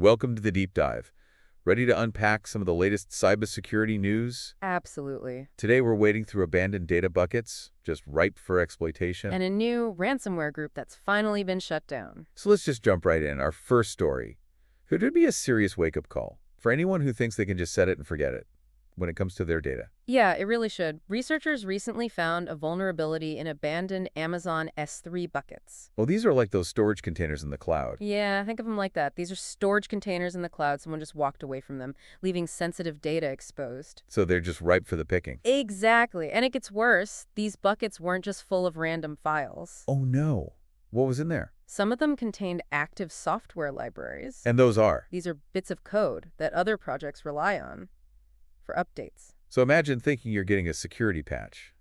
Welcome to the deep dive. Ready to unpack some of the latest cybersecurity news? Absolutely. Today we're wading through abandoned data buckets, just ripe for exploitation. And a new ransomware group that's finally been shut down. So let's just jump right in. Our first story. Could it be a serious wake-up call for anyone who thinks they can just set it and forget it when it comes to their data? Yeah, it really should. Researchers recently found a vulnerability in abandoned Amazon S3 buckets. Well, these are like those storage containers in the cloud. Yeah, think of them like that. These are storage containers in the cloud. Someone just walked away from them, leaving sensitive data exposed. So they're just ripe for the picking. Exactly. And it gets worse. These buckets weren't just full of random files. Oh no. What was in there? Some of them contained active software libraries. And those are. These are bits of code that other projects rely on for updates. So imagine thinking you're getting a security patch,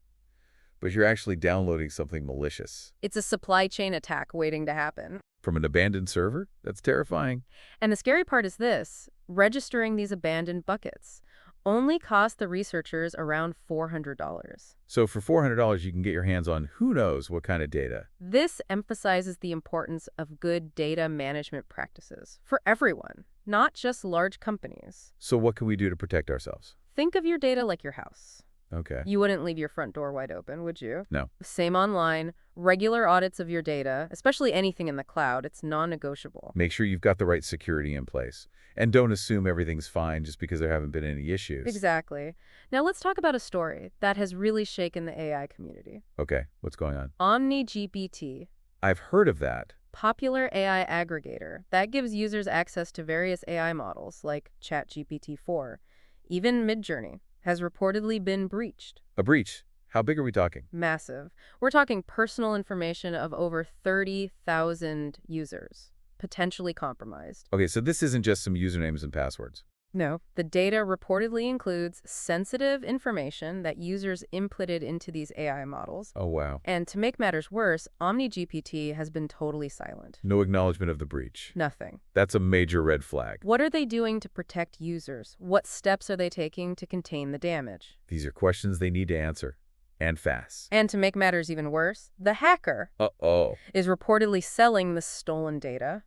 but you're actually downloading something malicious. It's a supply chain attack waiting to happen. From an abandoned server? That's terrifying. And the scary part is this: registering these abandoned buckets only cost the researchers around $400. So for $400, you can get your hands on who knows what kind of data. This emphasizes the importance of good data management practices for everyone, not just large companies. So what can we do to protect ourselves? Think of your data like your house. Okay. You wouldn't leave your front door wide open, would you? No. Same online, regular audits of your data, especially anything in the cloud, it's non-negotiable. Make sure you've got the right security in place. And don't assume everything's fine just because there haven't been any issues. Exactly. Now let's talk about a story that has really shaken the AI community. Okay, what's going on? OmniGPT, I've heard of that. popular AI aggregator that gives users access to various AI models like ChatGPT-4, even Midjourney, has reportedly been breached. A breach. How big are we talking? Massive. We're talking personal information of over 30,000 users, potentially compromised. Okay, so this isn't just some usernames and passwords. No, the data reportedly includes sensitive information that users inputted into these AI models. Oh, wow. And to make matters worse, OmniGPT has been totally silent. No acknowledgement of the breach. Nothing. That's a major red flag. What are they doing to protect users? What steps are they taking to contain the damage? These are questions they need to answer. And fast. And to make matters even worse, the hacker Uh-oh. is reportedly selling the stolen data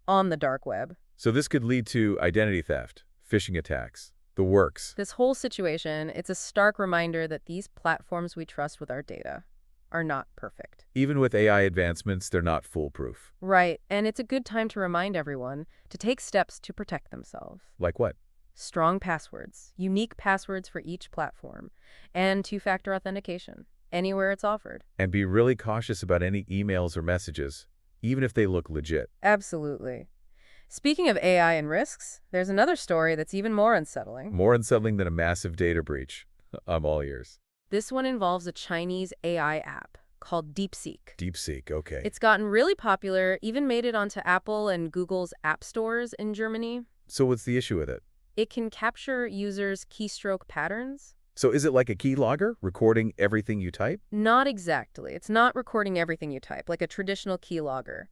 on the dark web. So this could lead to identity theft, phishing attacks, the works. This whole situation, it's a stark reminder that these platforms we trust with our data are not perfect. Even with AI advancements, they're not foolproof. Right, and it's a good time to remind everyone to take steps to protect themselves. Like what? Strong passwords, unique passwords for each platform, and two-factor authentication, anywhere it's offered. And be really cautious about any emails or messages, even if they look legit. Absolutely. Speaking of AI and risks, there's another story that's even more unsettling. More unsettling than a massive data breach. I'm all ears. This one involves a Chinese AI app called DeepSeek. DeepSeek, okay. It's gotten really popular, even made it onto Apple and Google's app stores in Germany. So what's the issue with it? It can capture users' keystroke patterns. So is it like a keylogger, recording everything you type? Not exactly. It's not recording everything you type, like a traditional keylogger,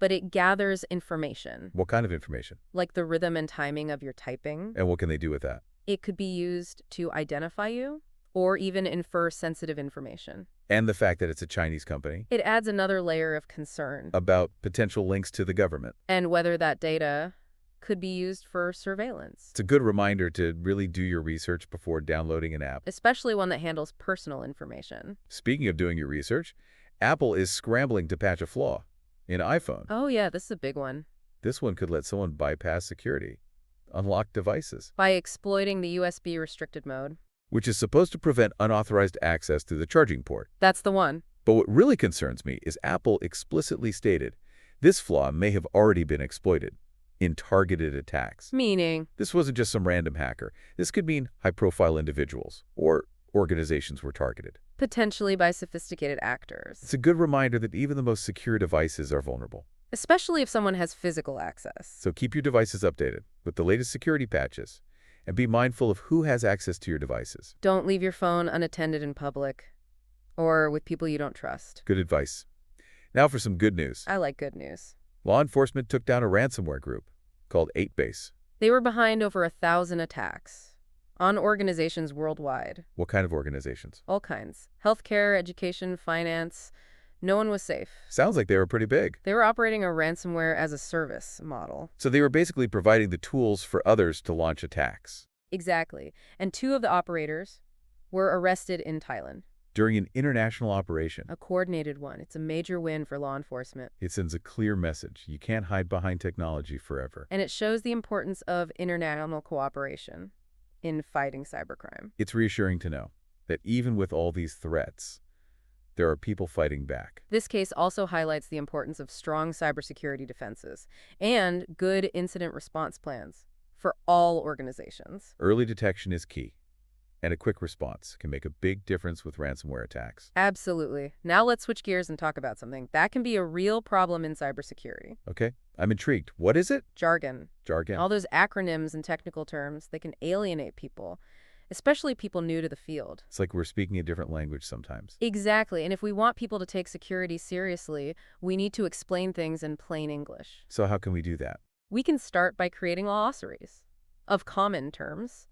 but it gathers information, What kind of information? like the rhythm and timing of your typing. And what can they do with that? It could be used to identify you or even infer sensitive information. And the fact that it's a Chinese company. It adds another layer of concern, About potential links to the government. and whether that data could be used for surveillance, It's a good reminder to really do your research before downloading an app. especially one that handles personal information. Speaking of doing your research, Apple is scrambling to patch a flaw in iPhone. Oh yeah, this is a big one. This one could let someone bypass security, unlock devices, By exploiting the USB restricted mode. which is supposed to prevent unauthorized access to the charging port. That's the one. But what really concerns me is Apple explicitly stated this flaw may have already been exploited in targeted attacks. Meaning? This wasn't just some random hacker. This could mean high-profile individuals or organizations were targeted. Potentially by sophisticated actors. It's a good reminder that even the most secure devices are vulnerable. Especially if someone has physical access. So keep your devices updated with the latest security patches and be mindful of who has access to your devices. Don't leave your phone unattended in public or with people you don't trust. Good advice. Now for some good news. I like good news. Law enforcement took down a ransomware group called 8base. They were behind over 1,000 attacks on organizations worldwide. What kind of organizations? All kinds. Healthcare, education, finance, No one was safe. Sounds like they were pretty big. They were operating a ransomware as a service model. So they were basically providing the tools for others to launch attacks. Exactly. And 2 of the operators were arrested in Thailand. During an international operation, A coordinated one. It's a major win for law enforcement. it sends a clear message. You can't hide behind technology forever. And it shows the importance of international cooperation in fighting cybercrime. It's reassuring to know that even with all these threats, there are people fighting back. This case also highlights the importance of strong cybersecurity defenses and good incident response plans for all organizations. Early detection is key, and a quick response can make a big difference with ransomware attacks. Absolutely. Now let's switch gears and talk about something that can be a real problem in cybersecurity. Okay, I'm intrigued. What is it? Jargon. Jargon. All those acronyms and technical terms, they can alienate people, especially people new to the field. It's like we're speaking a different language sometimes. Exactly. And if we want people to take security seriously, we need to explain things in plain English. So how can we do that? We can start by creating glossaries of common terms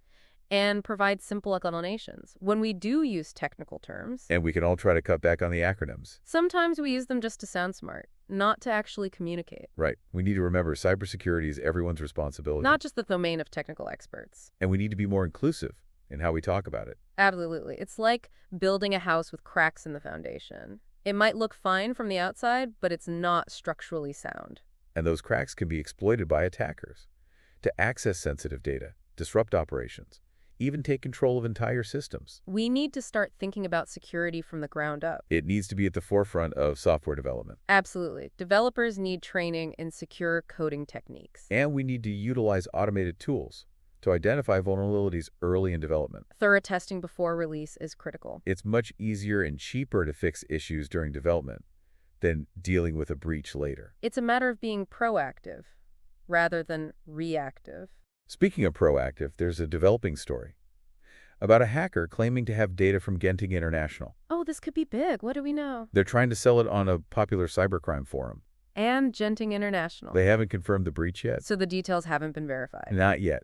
and provide simple explanations. When we do use technical terms, And we can all try to cut back on the acronyms. sometimes we use them just to sound smart, not to actually communicate. Right. We need to remember cybersecurity is everyone's responsibility. Not just the domain of technical experts. And we need to be more inclusive in how we talk about it. Absolutely. It's like building a house with cracks in the foundation. It might look fine from the outside, but it's not structurally sound. And those cracks can be exploited by attackers to access sensitive data, disrupt operations, even take control of entire systems. We need to start thinking about security from the ground up. It needs to be at the forefront of software development. Absolutely. Developers need training in secure coding techniques. And we need to utilize automated tools to identify vulnerabilities early in development. Thorough testing before release is critical. It's much easier and cheaper to fix issues during development than dealing with a breach later. It's a matter of being proactive rather than reactive. Speaking of proactive, there's a developing story about a hacker claiming to have data from Genting International. Oh, this could be big. What do we know? They're trying to sell it on a popular cybercrime forum. And Genting International. They haven't confirmed the breach yet. So the details haven't been verified. Not yet.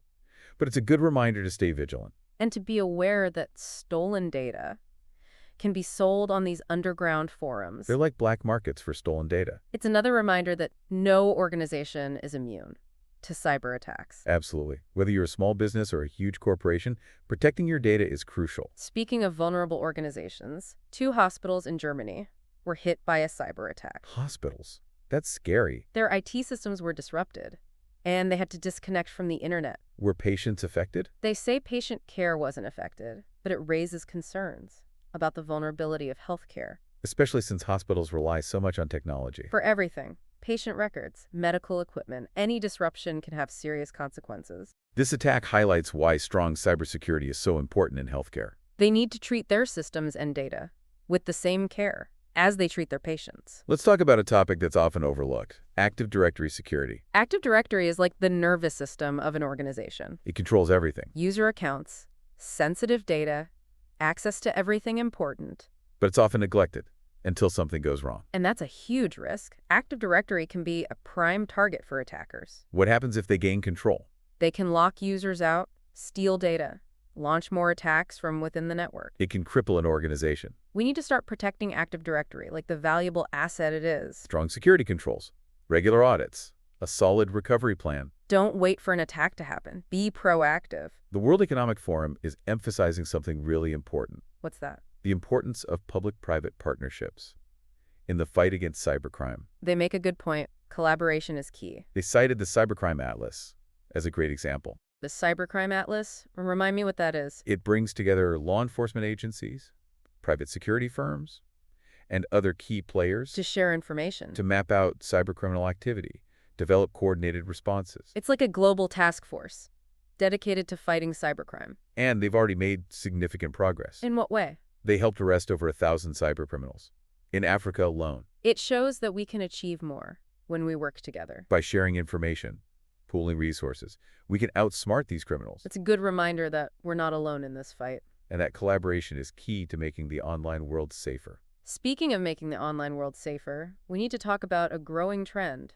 But it's a good reminder to stay vigilant. And to be aware that stolen data can be sold on these underground forums. They're like black markets for stolen data. It's another reminder that no organization is immune to cyber attacks. Absolutely. Whether you're a small business or a huge corporation, protecting your data is crucial. Speaking of vulnerable organizations, 2 hospitals in Germany were hit by a cyber attack. Hospitals. That's scary. Their IT systems were disrupted, and they had to disconnect from the internet. Were patients affected? They say patient care wasn't affected, but it raises concerns about the vulnerability of healthcare. Especially since hospitals rely so much on technology. For everything. Patient records, medical equipment, any disruption can have serious consequences. This attack highlights why strong cybersecurity is so important in healthcare. They need to treat their systems and data with the same care as they treat their patients. Let's talk about a topic that's often overlooked: Active Directory security. Active Directory is like the nervous system of an organization. It controls everything, User accounts, sensitive data, access to everything important. but it's often neglected until something goes wrong. And that's a huge risk. Active Directory can be a prime target for attackers. What happens if they gain control? They can lock users out, steal data, launch more attacks from within the network. It can cripple an organization. We need to start protecting Active Directory like the valuable asset it is. Strong security controls, regular audits, a solid recovery plan. Don't wait for an attack to happen. Be proactive. The World Economic Forum is emphasizing something really important: What's that? the importance of public-private partnerships in the fight against cybercrime. They make a good point. Collaboration is key. They cited the Cybercrime Atlas as a great example. The Cybercrime Atlas? Remind me what that is. It brings together law enforcement agencies, private security firms, and other key players To share information. to map out cybercriminal activity, develop coordinated responses. It's like a global task force dedicated to fighting cybercrime. And they've already made significant progress. In what way? They helped arrest over 1,000 cybercriminals in Africa alone It shows that we can achieve more when we work together. by sharing information, pooling resources. We can outsmart these criminals, It's a good reminder that we're not alone in this fight. and that collaboration is key to making the online world safer. Speaking of making the online world safer, we need to talk about a growing trend: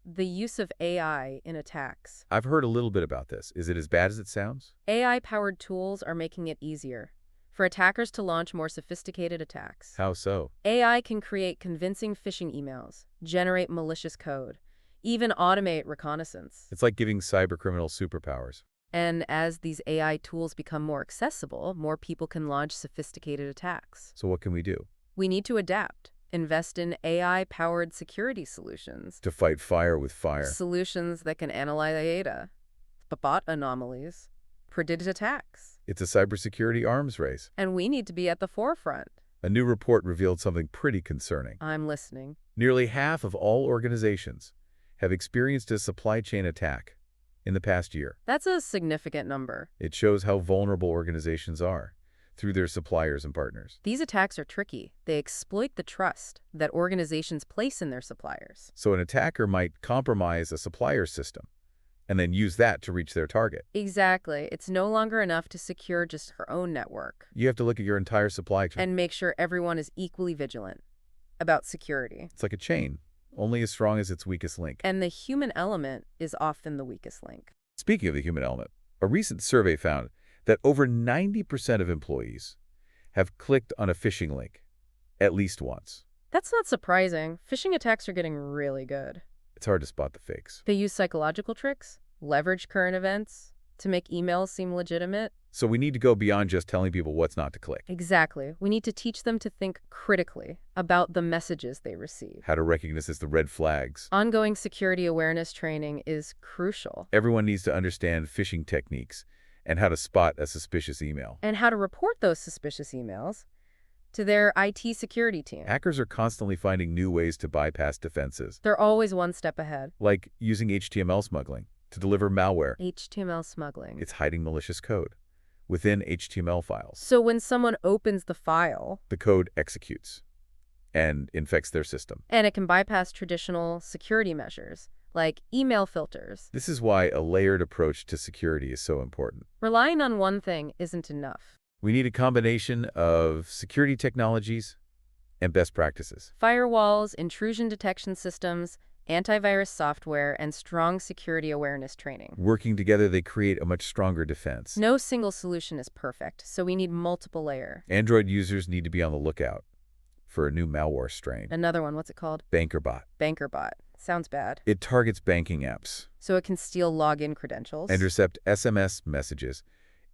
the use of AI in attacks. I've heard a little bit about this. Is it as bad as it sounds? AI-powered tools are making it easier for attackers to launch more sophisticated attacks. How so? AI can create convincing phishing emails, generate malicious code, even automate reconnaissance. It's like giving cybercriminals superpowers. And as these AI tools become more accessible, more people can launch sophisticated attacks. So what can we do? We need to adapt, invest in AI-powered security solutions. To fight fire with fire. Solutions that can analyze data, spot anomalies, predict attacks. It's a cybersecurity arms race. And we need to be at the forefront. A new report revealed something pretty concerning. I'm listening. Nearly half of all organizations have experienced a supply chain attack in the past year. That's a significant number. It shows how vulnerable organizations are through their suppliers and partners. These attacks are tricky. They exploit the trust that organizations place in their suppliers. So an attacker might compromise a supplier's system and then use that to reach their target. Exactly. It's no longer enough to secure just her own network. You have to look at your entire supply chain. And make sure everyone is equally vigilant about security. It's like a chain, only as strong as its weakest link. And the human element is often the weakest link. Speaking of the human element, a recent survey found that over 90% of employees have clicked on a phishing link at least once. That's not surprising. Phishing attacks are getting really good. It's hard to spot the fakes. They use psychological tricks, leverage current events to make emails seem legitimate. So we need to go beyond just telling people what's not to click. Exactly. We need to teach them to think critically about the messages they receive. How to recognize the red flags. Ongoing security awareness training is crucial. Everyone needs to understand phishing techniques and how to spot a suspicious email. And how to report those suspicious emails to their IT security team. Hackers are constantly finding new ways to bypass defenses, They're always one step ahead. like using HTML smuggling to deliver malware. HTML smuggling. It's hiding malicious code within HTML files. So when someone opens the file, The code executes and infects their system. and it can bypass traditional security measures, like email filters. This is why a layered approach to security is so important. Relying on one thing isn't enough. We need a combination of security technologies and best practices. Firewalls, intrusion detection systems, antivirus software, and strong security awareness training. Working together, they create a much stronger defense. No single solution is perfect, so we need multiple layers. Android users need to be on the lookout for a new malware strain. Another one, what's it called? BankerBot. BankerBot. Sounds bad. It targets banking apps, So it can steal login credentials. intercept SMS messages,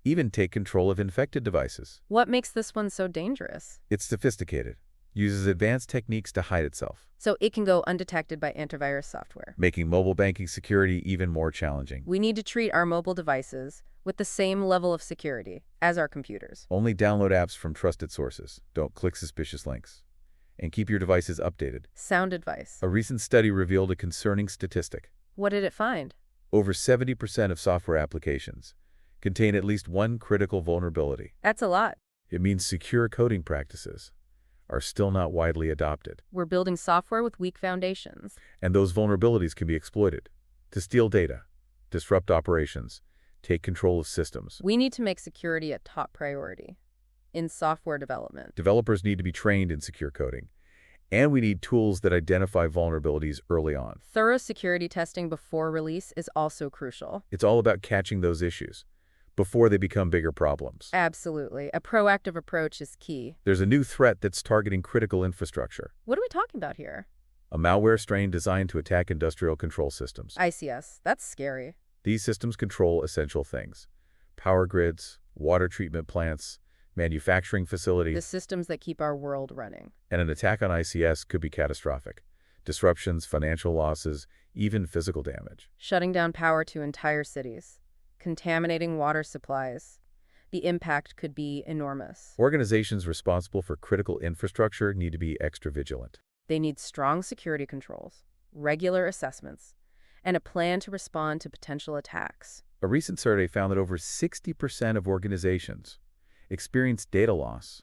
even take control of infected devices. What makes this one so dangerous? It's sophisticated, uses advanced techniques to hide itself, So it can go undetected by antivirus software. making mobile banking security even more challenging. We need to treat our mobile devices with the same level of security as our computers. Only download apps from trusted sources. Don't click suspicious links. And keep your devices updated. Sound advice. A recent study revealed a concerning statistic. What did it find? Over 70% of software applications contain at least one critical vulnerability. That's a lot. It means secure coding practices are still not widely adopted. We're building software with weak foundations. And those vulnerabilities can be exploited to steal data, disrupt operations, take control of systems. We need to make security a top priority in software development. Developers need to be trained in secure coding, and we need tools that identify vulnerabilities early on. Thorough security testing before release is also crucial. It's all about catching those issues before they become bigger problems. Absolutely. A proactive approach is key. There's a new threat that's targeting critical infrastructure, What are we talking about here? a malware strain designed to attack industrial control systems. ICS. That's scary. These systems control essential things: power grids, water treatment plants, manufacturing The facilities, systems that keep our world running. and an attack on ICS could be catastrophic. Disruptions, financial losses, even physical damage. Shutting down power to entire cities. Contaminating water supplies. The impact could be enormous. Organizations responsible for critical infrastructure need to be extra vigilant. They need strong security controls, regular assessments, and a plan to respond to potential attacks. A recent survey found that over 60% of organizations experienced data loss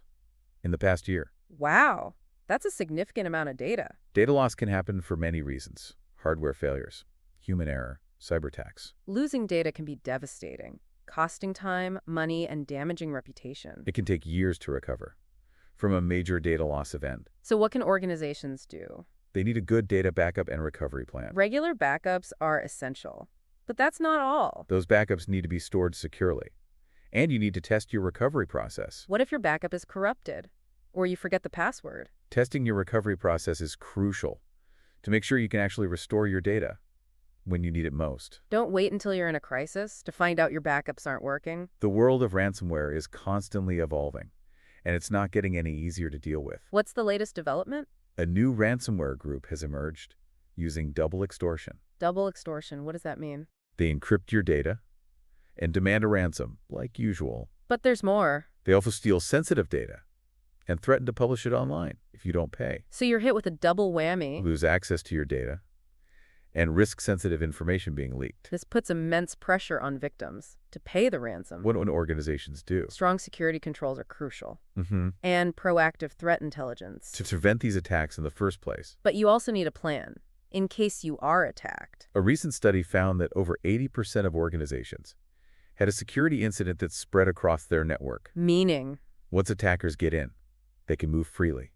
in the past year. Wow, that's a significant amount of data. Data loss can happen for many reasons: hardware failures, human error, cyber attacks. Losing data can be devastating, costing time, money, and damaging reputation. It can take years to recover from a major data loss event. So what can organizations do? They need a good data backup and recovery plan. Regular backups are essential, but that's not all. Those backups need to be stored securely And you need to test your recovery process. What if your backup is corrupted? Or you forget the password? Testing your recovery process is crucial to make sure you can actually restore your data when you need it most. Don't wait until you're in a crisis to find out your backups aren't working. The world of ransomware is constantly evolving, and it's not getting any easier to deal with. What's the latest development? A new ransomware group has emerged using double extortion. Double extortion. What does that mean? They encrypt your data and demand a ransom, like usual. But there's more. They also steal sensitive data and threaten to publish it online if you don't pay. So you're hit with a double whammy. Lose access to your data and risk sensitive information being leaked. This puts immense pressure on victims to pay the ransom. What organizations do? Strong security controls are crucial. Mm-hmm. And proactive threat intelligence. To prevent these attacks in the first place. But you also need a plan, in case you are attacked. A recent study found that over 80% of organizations had a security incident that spread across their network. Meaning? Once attackers get in, they can move freely,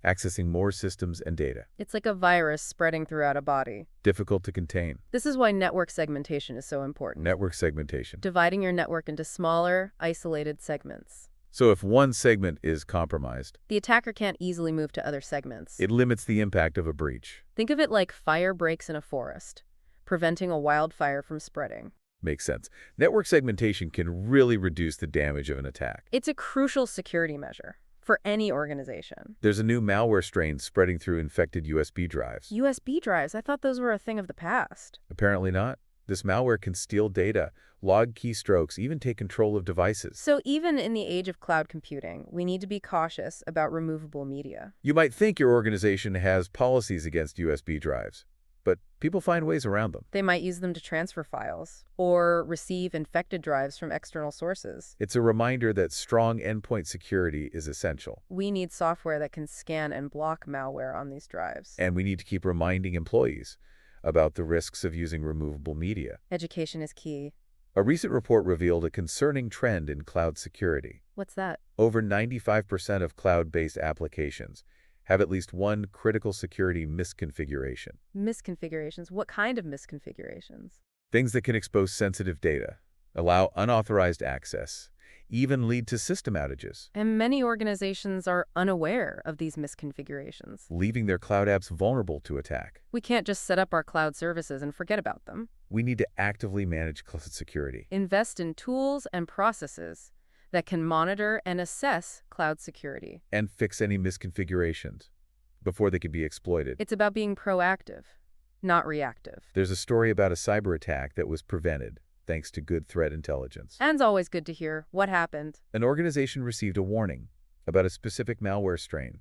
accessing more systems and data. It's like a virus spreading throughout a body. Difficult to contain. This is why network segmentation is so important. Network segmentation. Dividing your network into smaller, isolated segments. So if one segment is compromised, the attacker can't easily move to other segments. It limits the impact of a breach. Think of it like fire breaks in a forest, preventing a wildfire from spreading. Makes sense. Network segmentation can really reduce the damage of an attack. It's a crucial security measure for any organization. There's a new malware strain spreading through infected USB drives. USB drives? I thought those were a thing of the past. Apparently not. This malware can steal data, log keystrokes, even take control of devices. So even in the age of cloud computing, we need to be cautious about removable media. You might think your organization has policies against USB drives, but people find ways around them. They might use them to transfer files or receive infected drives from external sources. It's a reminder that strong endpoint security is essential. We need software that can scan and block malware on these drives. And we need to keep reminding employees about the risks of using removable media. Education is key. A recent report revealed a concerning trend in cloud security. What's that? Over 95% of cloud-based applications have at least one critical security misconfiguration. Misconfigurations? What kind of misconfigurations? Things that can expose sensitive data, allow unauthorized access, even lead to system outages. And many organizations are unaware of these misconfigurations, leaving their cloud apps vulnerable to attack. We can't just set up our cloud services and forget about them. We need to actively manage cloud security. Invest in tools and processes that can monitor and assess cloud security. And fix any misconfigurations before they can be exploited. It's about being proactive, not reactive. There's a story about a cyber attack that was prevented thanks to good threat intelligence. And it's always good to hear what happened. An organization received a warning about a specific malware strain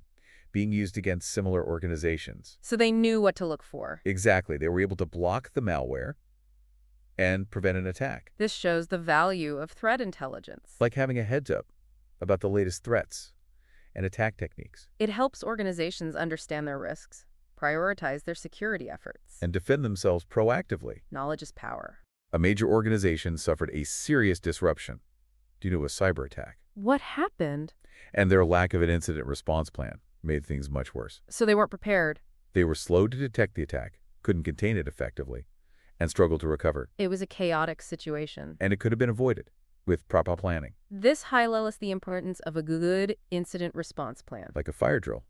being used against similar organizations. So they knew what to look for. Exactly. They were able to block the malware and prevent an attack. This shows the value of threat intelligence. Like having a heads up about the latest threats and attack techniques. It helps organizations understand their risks, prioritize their security efforts, and defend themselves proactively. Knowledge is power. A major organization suffered a serious disruption due to a cyber attack. What happened? And their lack of an incident response plan made things much worse. So they weren't prepared. They were slow to detect the attack, couldn't contain it effectively, and struggled to recover. It was a chaotic situation. And it could have been avoided with proper planning. This highlights the importance of a good incident response plan. Like a fire drill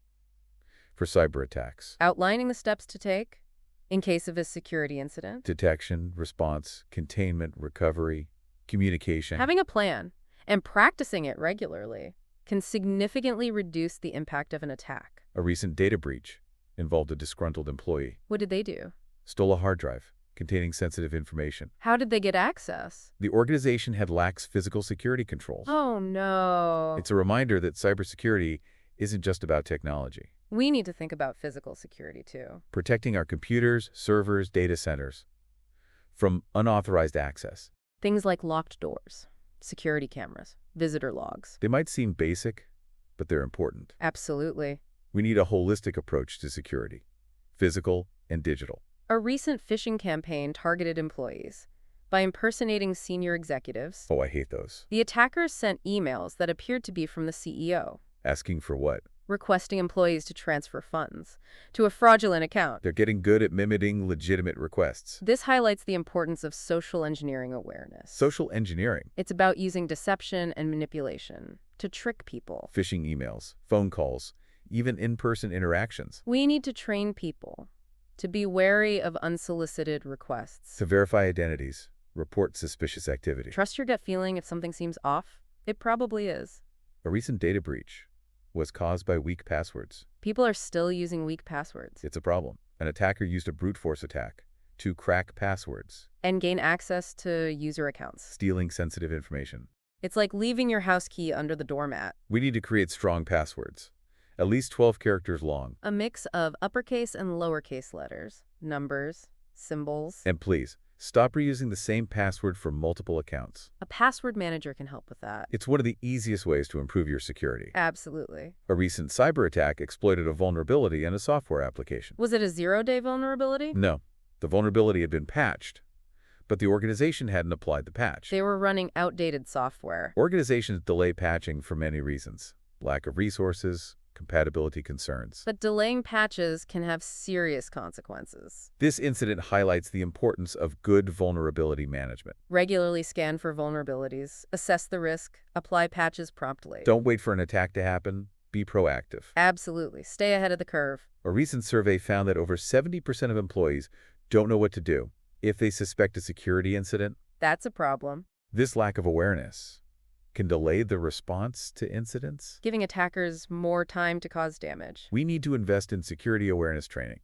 for cyber attacks. Outlining the steps to take in case of a security incident. Detection, response, containment, recovery, communication. Having a plan and practicing it regularly can significantly reduce the impact of an attack. A recent data breach involved a disgruntled employee. What did they do? Stole a hard drive containing sensitive information. How did they get access? The organization had lax physical security controls. Oh, no. It's a reminder that cybersecurity isn't just about technology. We need to think about physical security, too. Protecting our computers, servers, data centers from unauthorized access. Things like locked doors, security cameras, visitor logs. They might seem basic, but they're important. Absolutely. We need a holistic approach to security, physical and digital. A recent phishing campaign targeted employees by impersonating senior executives. Oh, I hate those. The attackers sent emails that appeared to be from the CEO. Asking for what? requesting employees to transfer funds to a fraudulent account. They're getting good at mimicking legitimate requests. This highlights the importance of social engineering awareness. Social engineering, It's about using deception and manipulation to trick people. phishing emails, phone calls, even in-person interactions. We need to train people to be wary of unsolicited requests. To verify identities, report suspicious activity. Trust your gut feeling if something seems off. It probably is. A recent data breach was caused by weak passwords. People are still using weak passwords It's a problem. An attacker used a brute force attack to crack passwords, and gain access to user accounts. stealing sensitive information. It's like leaving your house key under the doormat. We need to create strong passwords, at least 12 characters long. A mix of uppercase and lowercase letters, numbers, symbols. And please, stop reusing the same password for multiple accounts. A password manager can help with that. It's one of the easiest ways to improve your security. Absolutely. A recent cyber attack exploited a vulnerability in a software application. Was it a zero-day vulnerability? No, the vulnerability had been patched, but the organization hadn't applied the patch. They were running outdated software. Organizations delay patching for many reasons: lack of resources, compatibility concerns. But delaying patches can have serious consequences. This incident highlights the importance of good vulnerability management. Regularly scan for vulnerabilities, assess the risk, apply patches promptly. Don't wait for an attack to happen. Be proactive. Absolutely. Stay ahead of the curve. A recent survey found that over 70% of employees don't know what to do if they suspect a security incident. That's a problem. This lack of awareness can delay the response to incidents. Giving attackers more time to cause damage. We need to invest in security awareness training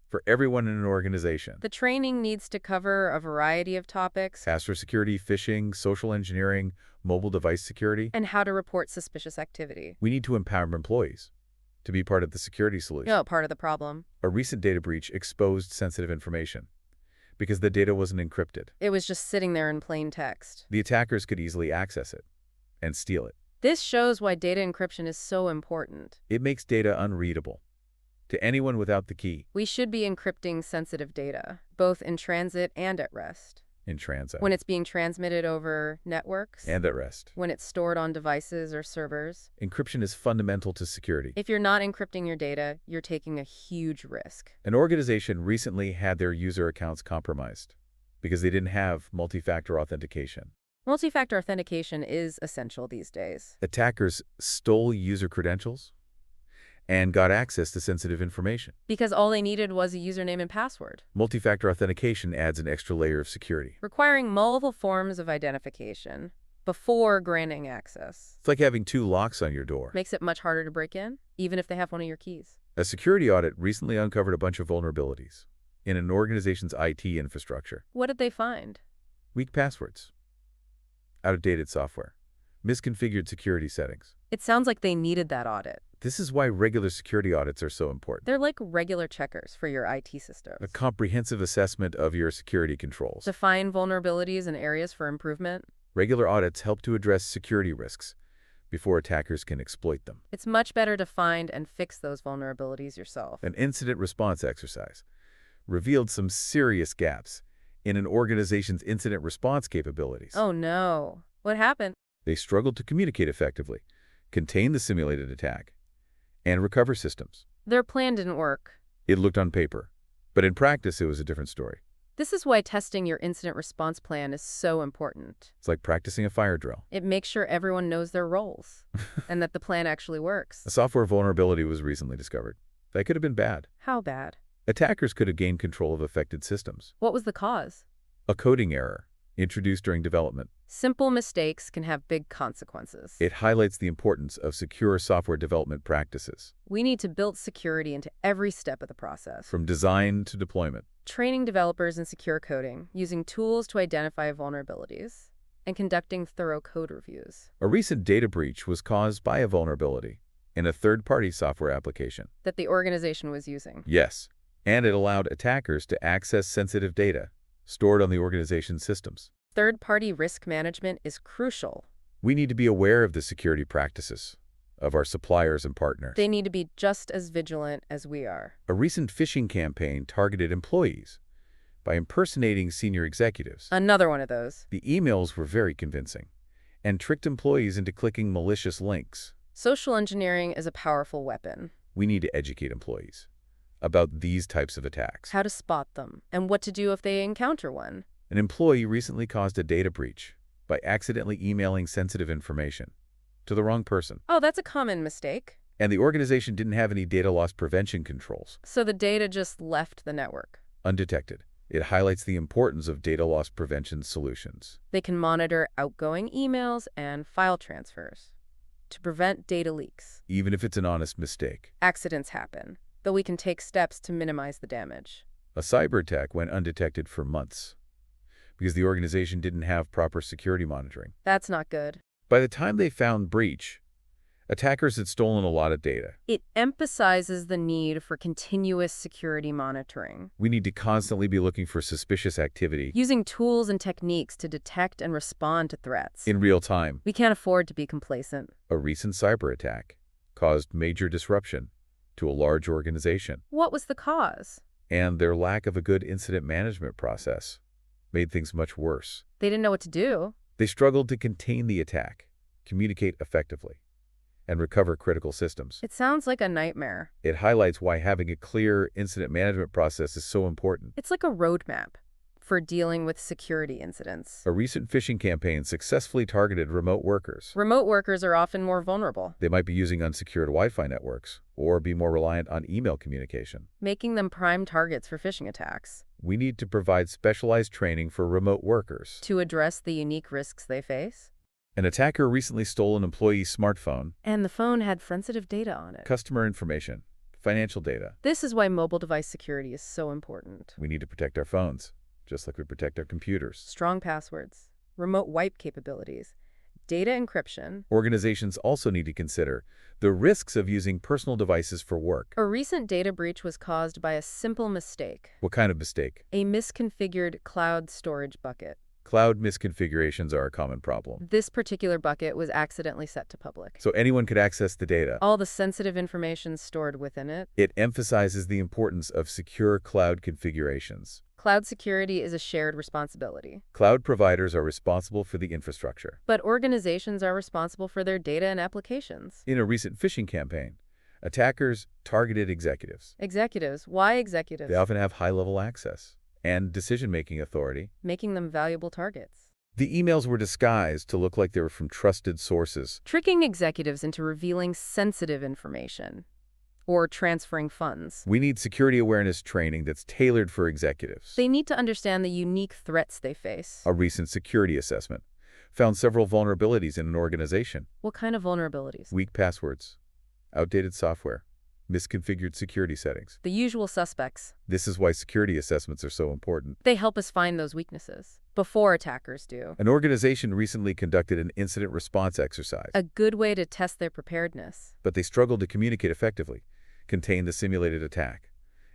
for everyone in an organization. The training needs to cover a variety of topics. Password security, phishing, social engineering, mobile device security. And how to report suspicious activity. We need to empower employees to be part of the security solution. No, part of the problem. A recent data breach exposed sensitive information because the data wasn't encrypted. It was just sitting there in plain text. The attackers could easily access it and steal it. This shows why data encryption is so important. It makes data unreadable to anyone without the key. We should be encrypting sensitive data, both in transit and at rest. In transit. When it's being transmitted over networks. And at rest. When it's stored on devices or servers. Encryption is fundamental to security. If you're not encrypting your data, you're taking a huge risk. An organization recently had their user accounts compromised because they didn't have multi-factor authentication. Multi-factor authentication is essential these days. Attackers stole user credentials and got access to sensitive information. Because all they needed was a username and password. Multi-factor authentication adds an extra layer of security. Requiring multiple forms of identification before granting access. It's like having two locks on your door. Makes it much harder to break in, even if they have one of your keys. A security audit recently uncovered a bunch of vulnerabilities in an organization's IT infrastructure. What did they find? Weak passwords, outdated software, misconfigured security settings. It sounds like they needed that audit. This is why regular security audits are so important. They're like regular checkers for your IT systems. A comprehensive assessment of your security controls. Define vulnerabilities and areas for improvement. Regular audits help to address security risks before attackers can exploit them. It's much better to find and fix those vulnerabilities yourself. An incident response exercise revealed some serious gaps in an organization's incident response capabilities. Oh no. What happened? They struggled to communicate effectively, contain the simulated attack, and recover systems. Their plan didn't work. It looked on paper, but in practice it was a different story. This is why testing your incident response plan is so important. It's like practicing a fire drill. It makes sure everyone knows their roles and that the plan actually works. A software vulnerability was recently discovered. That could have been bad. How bad? Attackers could have gained control of affected systems. What was the cause? A coding error introduced during development. Simple mistakes can have big consequences. It highlights the importance of secure software development practices. We need to build security into every step of the process. From design to deployment. Training developers in secure coding, using tools to identify vulnerabilities, and conducting thorough code reviews. A recent data breach was caused by a vulnerability in a third-party software application. That the organization was using. Yes, and it allowed attackers to access sensitive data stored on the organization's systems. Third-party risk management is crucial. We need to be aware of the security practices of our suppliers and partners. They need to be just as vigilant as we are. A recent phishing campaign targeted employees by impersonating senior executives. Another one of those. The emails were very convincing and tricked employees into clicking malicious links. Social engineering is a powerful weapon. We need to educate employees about these types of attacks. How to spot them, and what to do if they encounter one. An employee recently caused a data breach by accidentally emailing sensitive information to the wrong person. Oh, that's a common mistake. And the organization didn't have any data loss prevention controls. So the data just left the network. Undetected. It highlights the importance of data loss prevention solutions. They can monitor outgoing emails and file transfers to prevent data leaks. Even if it's an honest mistake. Accidents happen, though we can take steps to minimize the damage. A cyber attack went undetected for months because the organization didn't have proper security monitoring. That's not good. By the time they found breach, attackers had stolen a lot of data. It emphasizes the need for continuous security monitoring. We need to constantly be looking for suspicious activity Using tools and techniques to detect and respond to threats. in real time. We can't afford to be complacent. A recent cyber attack caused major disruption to a large organization, What was the cause? and their lack of a good incident management process made things much worse. They didn't know what to do. They struggled to contain the attack, communicate effectively, and recover critical systems. It sounds like a nightmare. It highlights why having a clear incident management process is so important. It's like a roadmap for dealing with security incidents. A recent phishing campaign successfully targeted remote workers. Remote workers are often more vulnerable, They might be using unsecured Wi-Fi networks or be more reliant on email communication. making them prime targets for phishing attacks. We need to provide specialized training for remote workers. To address the unique risks they face. An attacker recently stole an employee's smartphone, And the phone had sensitive data on it. customer information, financial data. This is why mobile device security is so important. We need to protect our phones, just like we protect our computers. Strong passwords, remote wipe capabilities, data encryption. Organizations also need to consider the risks of using personal devices for work. A recent data breach was caused by a simple mistake. What kind of mistake? A misconfigured cloud storage bucket. Cloud misconfigurations are a common problem. This particular bucket was accidentally set to public. So anyone could access the data. All the sensitive information stored within it. It emphasizes the importance of secure cloud configurations. Cloud security is a shared responsibility. Cloud providers are responsible for the infrastructure. But organizations are responsible for their data and applications. In a recent phishing campaign, attackers targeted executives. Executives. Why executives? They often have high-level access and decision-making authority. Making them valuable targets. The emails were disguised to look like they were from trusted sources. Tricking executives into revealing sensitive information or transferring funds. We need security awareness training that's tailored for executives. They need to understand the unique threats they face. A recent security assessment found several vulnerabilities in an organization. What kind of vulnerabilities? Weak passwords, outdated software, misconfigured security settings. The usual suspects. This is why security assessments are so important. They help us find those weaknesses before attackers do. An organization recently conducted an incident response exercise, A good way to test their preparedness. but they struggled to communicate effectively, contain the simulated attack,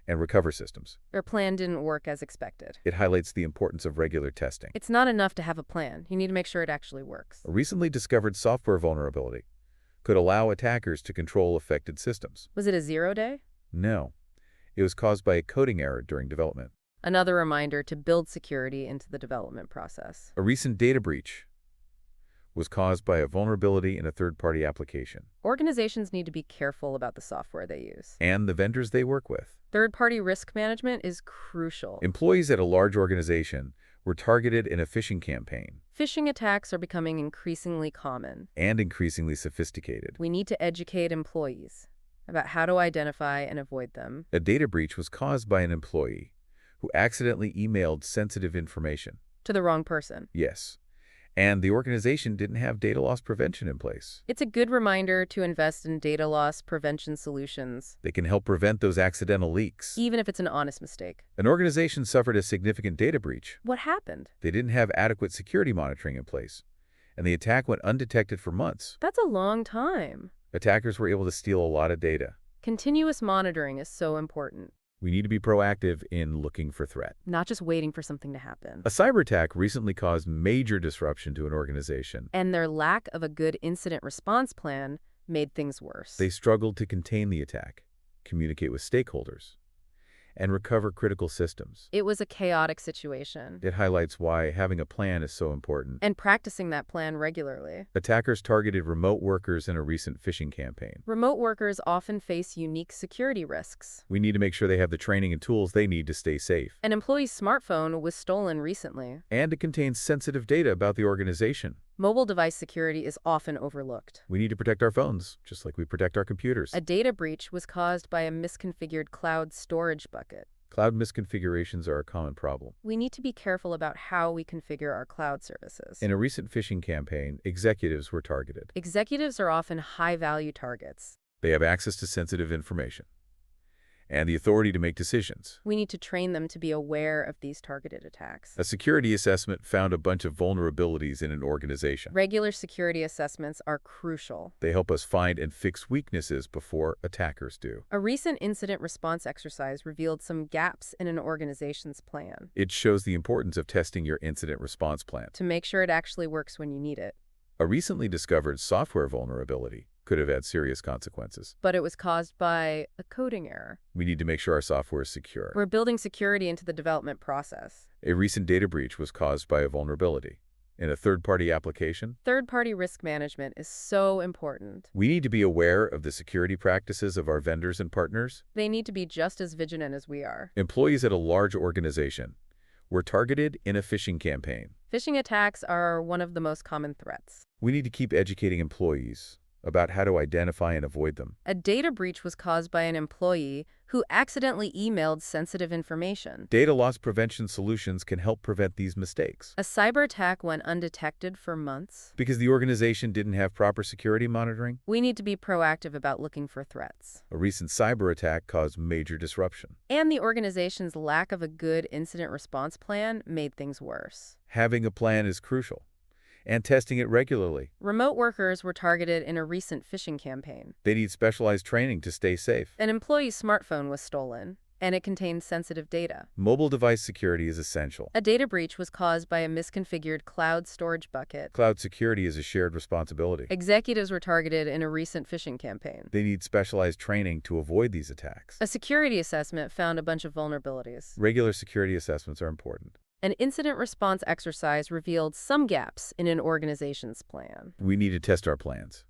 and recover systems. Their plan didn't work as expected. It highlights the importance of regular testing. It's not enough to have a plan. You need to make sure it actually works. A recently discovered software vulnerability could allow attackers to control affected systems. Was it a 0-day? No, it was caused by a coding error during development. Another reminder to build security into the development process. A recent data breach was caused by a vulnerability in a third-party application Organizations need to be careful about the software they use. and the vendors they work with. Third-party risk management is crucial. Employees at a large organization were targeted in a phishing campaign Phishing attacks are becoming increasingly common. and increasingly sophisticated. We need to educate employees about how to identify and avoid them. A data breach was caused by an employee who accidentally emailed sensitive information. To the wrong person. Yes, and the organization didn't have data loss prevention in place. It's a good reminder to invest in data loss prevention solutions, They can help prevent those accidental leaks. even if it's an honest mistake. An organization suffered a significant data breach. What happened? They didn't have adequate security monitoring in place, and the attack went undetected for months. That's a long time. Attackers were able to steal a lot of data. Continuous monitoring is so important, We need to be proactive in looking for threat. not just waiting for something to happen. A cyber attack recently caused major disruption to an organization. And their lack of a good incident response plan made things worse. They struggled to contain the attack, communicate with stakeholders, and recover critical systems. It was a chaotic situation. It highlights why having a plan is so important. And practicing that plan regularly. Attackers targeted remote workers in a recent phishing campaign. Remote workers often face unique security risks. We need to make sure they have the training and tools they need to stay safe. An employee's smartphone was stolen recently. And it contains sensitive data about the organization. Mobile device security is often overlooked. We need to protect our phones, just like we protect our computers. A data breach was caused by a misconfigured cloud storage bucket. Cloud misconfigurations are a common problem. We need to be careful about how we configure our cloud services. In a recent phishing campaign, executives were targeted. Executives are often high-value targets. They have access to sensitive information and the authority to make decisions. We need to train them to be aware of these targeted attacks. A security assessment found a bunch of vulnerabilities in an organization. Regular security assessments are crucial. They help us find and fix weaknesses before attackers do. A recent incident response exercise revealed some gaps in an organization's plan. It shows the importance of testing your incident response plan to make sure it actually works when you need it. A recently discovered software vulnerability could have had serious consequences. But it was caused by a coding error. We need to make sure our software is secure. We're building security into the development process. A recent data breach was caused by a vulnerability in a third-party application. Third-party risk management is so important. We need to be aware of the security practices of our vendors and partners. They need to be just as vigilant as we are. Employees at a large organization were targeted in a phishing campaign. Phishing attacks are one of the most common threats. We need to keep educating employees about how to identify and avoid them. A data breach was caused by an employee who accidentally emailed sensitive information. Data loss prevention solutions can help prevent these mistakes. A cyber attack went undetected for months. Because the organization didn't have proper security monitoring. We need to be proactive about looking for threats. A recent cyber attack caused major disruption. And the organization's lack of a good incident response plan made things worse. Having a plan is crucial. And testing it regularly. Remote workers were targeted in a recent phishing campaign. They need specialized training to stay safe. An employee's smartphone was stolen, and it contained sensitive data. Mobile device security is essential. A data breach was caused by a misconfigured cloud storage bucket. Cloud security is a shared responsibility. Executives were targeted in a recent phishing campaign. They need specialized training to avoid these attacks. A security assessment found a bunch of vulnerabilities. Regular security assessments are important. An incident response exercise revealed some gaps in an organization's plan. We need to test our plans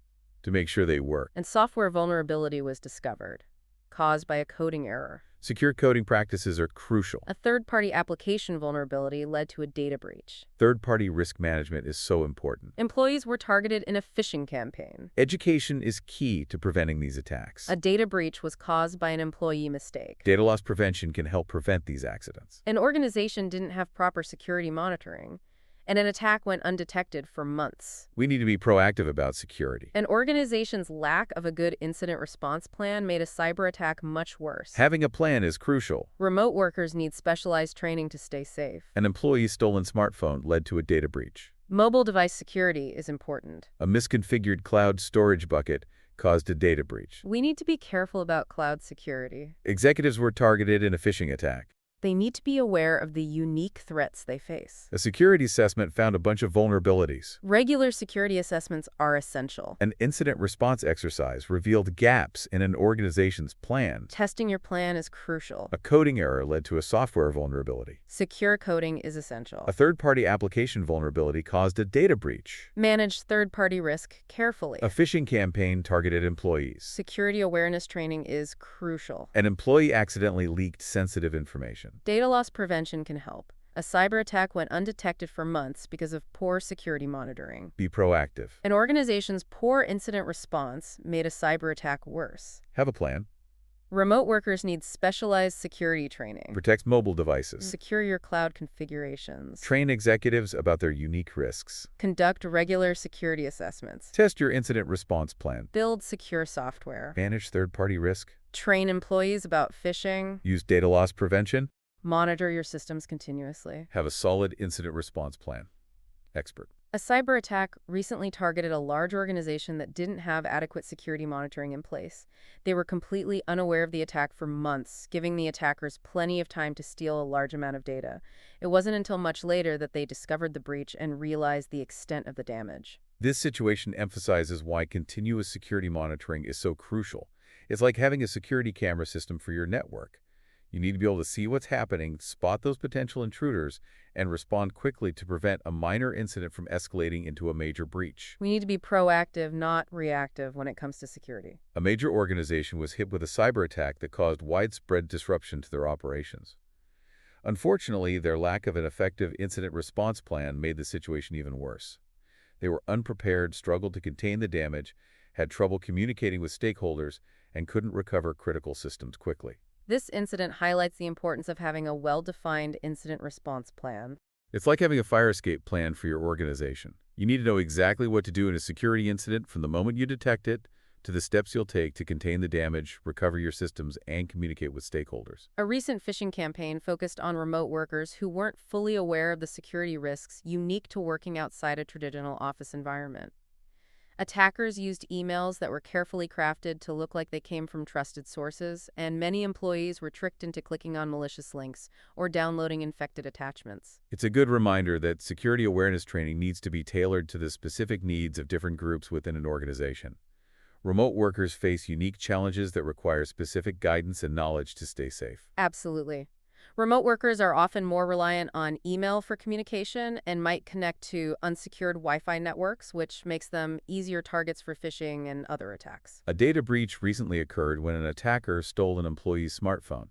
to make sure they work. And software vulnerability was discovered, caused by a coding error. Secure coding practices are crucial. A third-party application vulnerability led to a data breach. Third-party risk management is so important. Employees were targeted in a phishing campaign. Education is key to preventing these attacks. A data breach was caused by an employee mistake. Data loss prevention can help prevent these accidents. An organization didn't have proper security monitoring, and an attack went undetected for months. We need to be proactive about security. An organization's lack of a good incident response plan made a cyber attack much worse. Having a plan is crucial. Remote workers need specialized training to stay safe. An employee's stolen smartphone led to a data breach. Mobile device security is important. A misconfigured cloud storage bucket caused a data breach. We need to be careful about cloud security. Executives were targeted in a phishing attack. They need to be aware of the unique threats they face. A security assessment found a bunch of vulnerabilities. Regular security assessments are essential. An incident response exercise revealed gaps in an organization's plan. Testing your plan is crucial. A coding error led to a software vulnerability. Secure coding is essential. A third-party application vulnerability caused a data breach. Manage third-party risk carefully. A phishing campaign targeted employees. Security awareness training is crucial. An employee accidentally leaked sensitive information. Data loss prevention can help. A cyber attack went undetected for months because of poor security monitoring. Be proactive. An organization's poor incident response made a cyber attack worse. Have a plan. Remote workers need specialized security training. Protect mobile devices. Secure your cloud configurations. Train executives about their unique risks. Conduct regular security assessments. Test your incident response plan. Build secure software. Manage third-party risk. Train employees about phishing. Use data loss prevention. Monitor your systems continuously. Have a solid incident response plan. Expert. A cyber attack recently targeted a large organization that didn't have adequate security monitoring in place. They were completely unaware of the attack for months, giving the attackers plenty of time to steal a large amount of data. It wasn't until much later that they discovered the breach and realized the extent of the damage. This situation emphasizes why continuous security monitoring is so crucial. It's like having a security camera system for your network. You need to be able to see what's happening, spot those potential intruders, and respond quickly to prevent a minor incident from escalating into a major breach. We need to be proactive, not reactive when it comes to security. A major organization was hit with a cyber attack that caused widespread disruption to their operations. Unfortunately, their lack of an effective incident response plan made the situation even worse. They were unprepared, struggled to contain the damage, had trouble communicating with stakeholders, and couldn't recover critical systems quickly. This incident highlights the importance of having a well-defined incident response plan. It's like having a fire escape plan for your organization. You need to know exactly what to do in a security incident from the moment you detect it to the steps you'll take to contain the damage, recover your systems, and communicate with stakeholders. A recent phishing campaign focused on remote workers who weren't fully aware of the security risks unique to working outside a traditional office environment. Attackers used emails that were carefully crafted to look like they came from trusted sources, and many employees were tricked into clicking on malicious links or downloading infected attachments. It's a good reminder that security awareness training needs to be tailored to the specific needs of different groups within an organization. Remote workers face unique challenges that require specific guidance and knowledge to stay safe. Absolutely. Remote workers are often more reliant on email for communication and might connect to unsecured Wi-Fi networks, which makes them easier targets for phishing and other attacks. A data breach recently occurred when an attacker stole an employee's smartphone.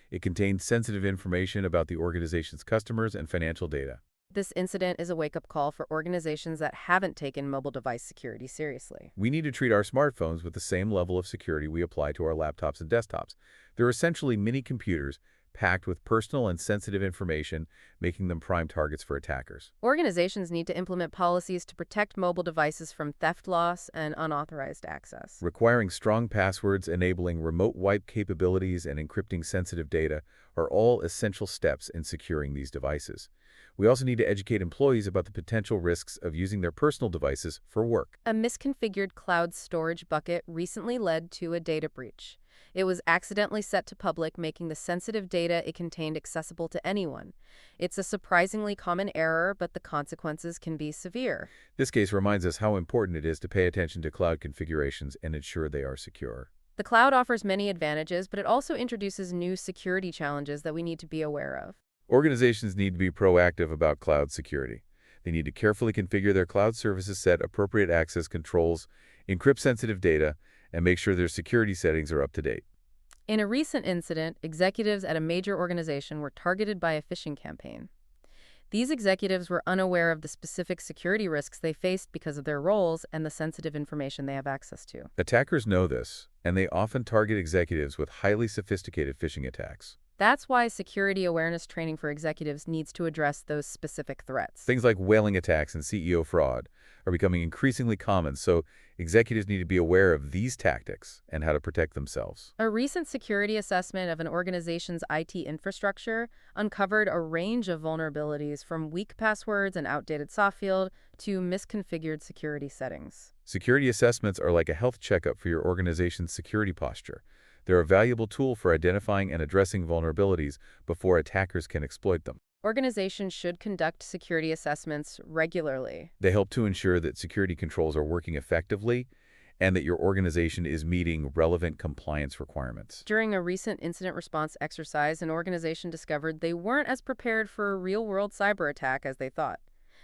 It contained sensitive information about the organization's customers and financial data. This incident is a wake-up call for organizations that haven't taken mobile device security seriously. We need to treat our smartphones with the same level of security we apply to our laptops and desktops. They're essentially mini computers packed with personal and sensitive information, making them prime targets for attackers. Organizations need to implement policies to protect mobile devices from theft, loss, and unauthorized access. Requiring strong passwords, enabling remote wipe capabilities, and encrypting sensitive data are all essential steps in securing these devices. We also need to educate employees about the potential risks of using their personal devices for work. A misconfigured cloud storage bucket recently led to a data breach. It was accidentally set to public, making the sensitive data it contained accessible to anyone. It's a surprisingly common error, but the consequences can be severe. This case reminds us how important it is to pay attention to cloud configurations and ensure they are secure. The cloud offers many advantages, but it also introduces new security challenges that we need to be aware of. Organizations need to be proactive about cloud security. They need to carefully configure their cloud services, set appropriate access controls, encrypt sensitive data, and make sure their security settings are up to date. In a recent incident, executives at a major organization were targeted by a phishing campaign. These executives were unaware of the specific security risks they faced because of their roles and the sensitive information they have access to. Attackers know this, and they often target executives with highly sophisticated phishing attacks. That's why security awareness training for executives needs to address those specific threats. Things like whaling attacks and CEO fraud are becoming increasingly common, so executives need to be aware of these tactics and how to protect themselves. A recent security assessment of an organization's IT infrastructure uncovered a range of vulnerabilities, from weak passwords and outdated software to misconfigured security settings. Security assessments are like a health checkup for your organization's security posture. They're a valuable tool for identifying and addressing vulnerabilities before attackers can exploit them. Organizations should conduct security assessments regularly. They help to ensure that security controls are working effectively and that your organization is meeting relevant compliance requirements. During a recent incident response exercise, an organization discovered they weren't as prepared for a real-world cyber attack as they thought.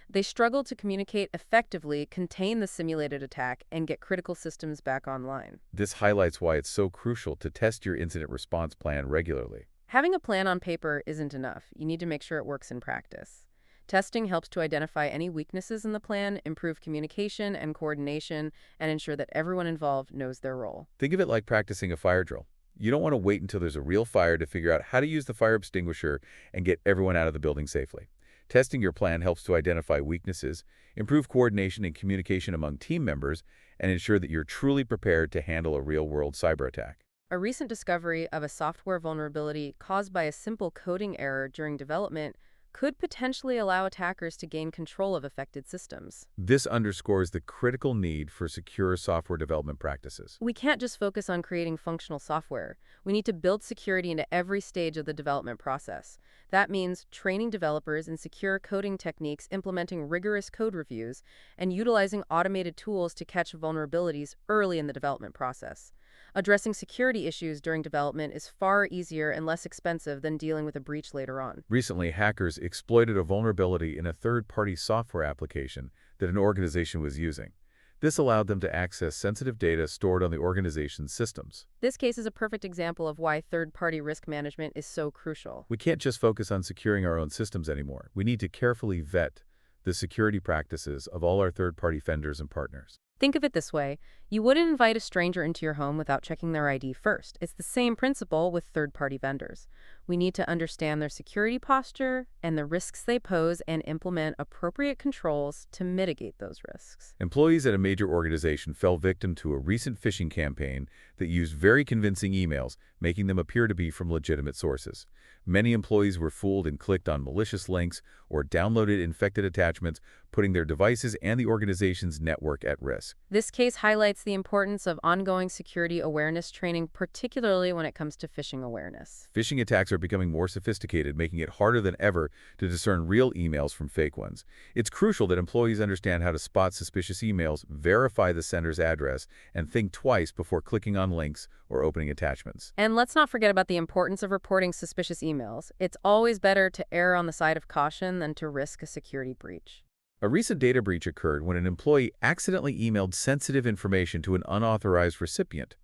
They struggled to communicate effectively, contain the simulated attack, and get critical systems back online. This highlights why it's so crucial to test your incident response plan regularly. Having a plan on paper isn't enough. You need to make sure it works in practice. Testing helps to identify any weaknesses in the plan, improve communication and coordination, and ensure that everyone involved knows their role. Think of it like practicing a fire drill. You don't want to wait until there's a real fire to figure out how to use the fire extinguisher and get everyone out of the building safely. Testing your plan helps to identify weaknesses, improve coordination and communication among team members, and ensure that you're truly prepared to handle a real-world cyber attack. A recent discovery of a software vulnerability caused by a simple coding error during development could potentially allow attackers to gain control of affected systems. This underscores the critical need for secure software development practices. We can't just focus on creating functional software. We need to build security into every stage of the development process. That means training developers in secure coding techniques, implementing rigorous code reviews, and utilizing automated tools to catch vulnerabilities early in the development process. Addressing security issues during development is far easier and less expensive than dealing with a breach later on. Recently, hackers exploited a vulnerability in a third-party software application that an organization was using. This allowed them to access sensitive data stored on the organization's systems. This case is a perfect example of why third-party risk management is so crucial. We can't just focus on securing our own systems anymore. We need to carefully vet the security practices of all our third-party vendors and partners. Think of it this way. You wouldn't invite a stranger into your home without checking their ID first. It's the same principle with third-party vendors. We need to understand their security posture and the risks they pose and implement appropriate controls to mitigate those risks. Employees at a major organization fell victim to a recent phishing campaign that used very convincing emails, making them appear to be from legitimate sources. Many employees were fooled and clicked on malicious links or downloaded infected attachments, putting their devices and the organization's network at risk. This case highlights the importance of ongoing security awareness training, particularly when it comes to phishing awareness. Phishing attacks are becoming more sophisticated, making it harder than ever to discern real emails from fake ones. It's crucial that employees understand how to spot suspicious emails, verify the sender's address, and think twice before clicking on links or opening attachments. And let's not forget about the importance of reporting suspicious emails. It's always better to err on the side of caution than to risk a security breach. A recent data breach occurred when an employee accidentally emailed sensitive information to an unauthorized recipient.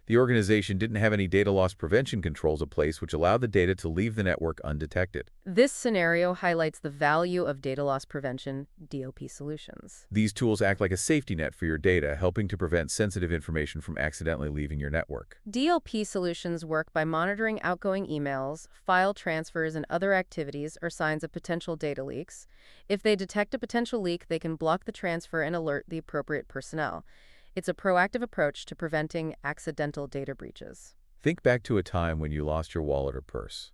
The organization didn't have any data loss prevention controls in place, which allowed the data to leave the network undetected. This scenario highlights the value of data loss prevention (DLP) solutions. These tools act like a safety net for your data, helping to prevent sensitive information from accidentally leaving your network. DLP solutions work by monitoring outgoing emails, file transfers, and other activities or signs of potential data leaks. If they detect a potential leak, they can block the transfer and alert the appropriate personnel. It's a proactive approach to preventing accidental data breaches. Think back to a time when you lost your wallet or purse.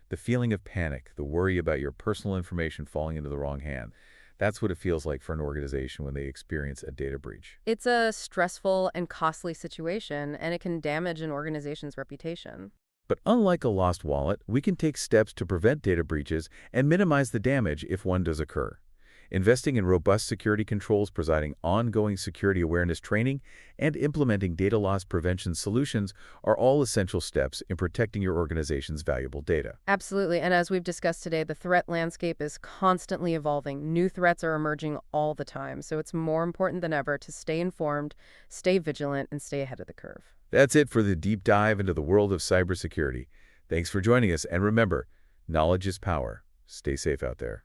The feeling of panic, the worry about your personal information falling into the wrong hand, that's what it feels like for an organization when they experience a data breach. It's a stressful and costly situation, and it can damage an organization's reputation. But unlike a lost wallet, we can take steps to prevent data breaches and minimize the damage if one does occur. Investing in robust security controls, providing ongoing security awareness training, and implementing data loss prevention solutions are all essential steps in protecting your organization's valuable data. Absolutely, and as we've discussed today, the threat landscape is constantly evolving. New threats are emerging all the time, so it's more important than ever to stay informed, stay vigilant, and stay ahead of the curve. That's it for the deep dive into the world of cybersecurity. Thanks for joining us, and remember, knowledge is power. Stay safe out there.